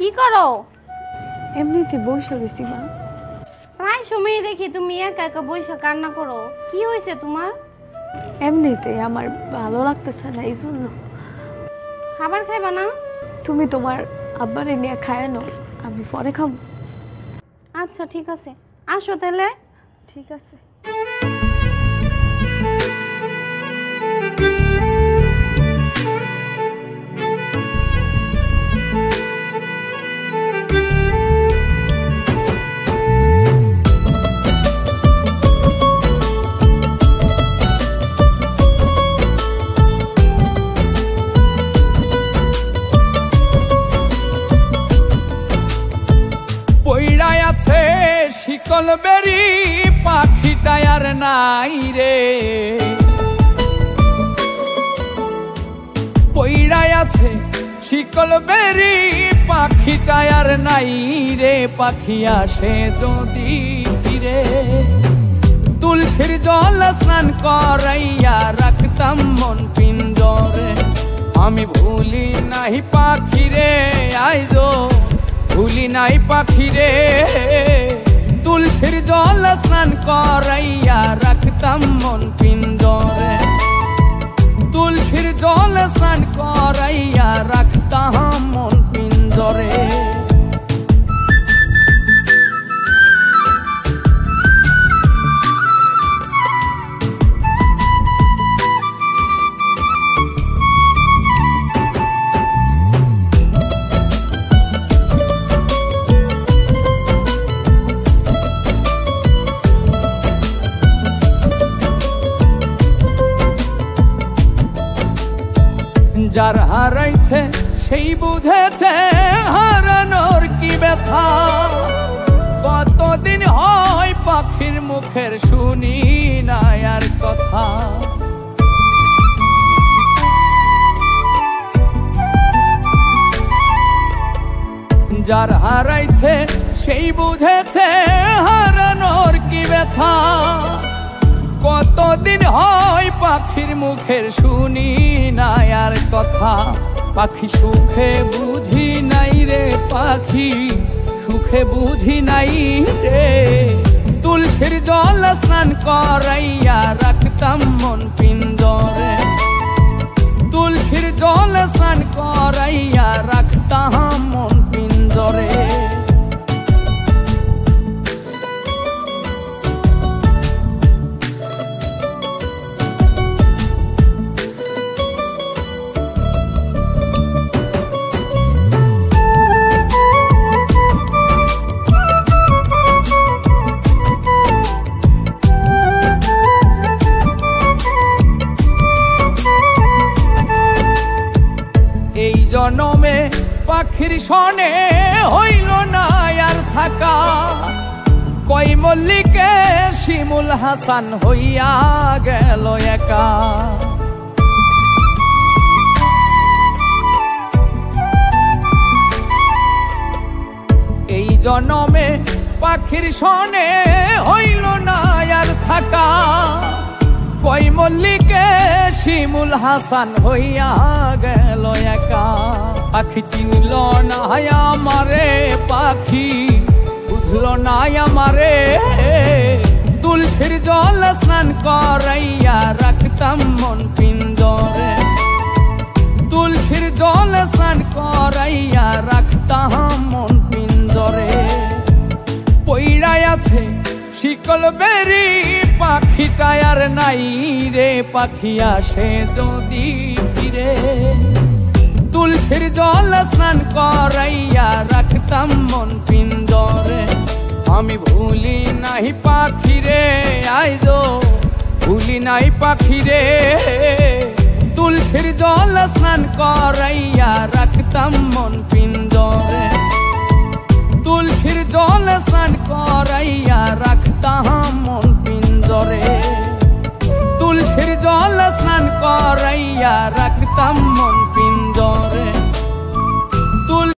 কি করো? এমনিতে বসে রয়েছি মা। প্রায় সময় দেখি তুমি একা একা বসে কান্না করো, কি হয়েছে তোমার? এমনিতে আমার ভালো লাগতেছে না, এই জন্য। খাবার খাইবা না? তুমি তোমার আব্বারে নিয়ে খায় নাও, আমি পরে খাবো। আচ্ছা ঠিক আছে, আসো তাহলে। ঠিক আছে। শিকল বেরি পাখিটা আর নাই রে, পইড়ায় আছে শিকল বেরি পাখিটা আর নাই রে। পাখি আসে যদি ফিরে তুলসীর জল স্নান করাইয়া রাখতাম মন পিঞ্জরে। আমি ভুলি নাই পাখি রে, আইজো ভুলি নাই পাখি রে। তুলসীর জল স্নান করাইয়া রাখতাম মন পিঞ্জরে। তুলসীর জল স্নান করাইয়া রাখতাম মন পিঞ্জরে। যার হারাইছে সেই বুঝেছে হারানোর কি ব্যথা। কতদিন হয় পাখির মুখের শুনি না আর কথা। যার হারাইছে সেই বুঝেছে হারানোর কি ব্যথা। কতদিন হয় পাখির মুখের শুনি না আর কথা। পাখি সুখে বুঝি নাই রে, পাখি সুখে বুঝি নাই রে। তুলসীর জল স্নান করাইয়া রাখতাম মন পিঞ্জরে। তুলসীর জল স্নান করাইয়া রাখতাম মন পিঞ্জরে। জনমে পাখির সনে হইল না আর থাকা। কই মল্লিকে শিমুল হাসান হইয়া গেল একা। এই জনমে পাখির সনে হইল না আর থাকা। কই মল্লিকে শিমুল হাসান হইয়া গেল একা। পাখি চিনল না আমারে, পাখি বুঝল না আমারে। তুলসীর জল স্নান করাইয়া রাখতাম মন পিঞ্জরে। তুলসীর জল স্নান করাইয়া রাখতাম মন পিঞ্জরে। পইড়ায় আছে শিকল বেরি পাখিটা আর নাই রে। পাখি আসে যদি ফিরে তুলসীর জল স্নান করাইয়া রাখতাম মন পিঞ্জরে। আমি ভুলি নাই পাখি রে, আইজো ভুলি নাই পাখি রে। তুলসীর জল স্নান করাইয়া রাখতাম মন পিঞ্জরে। তুলসীর জল স্নান করাইয়া রাখতাম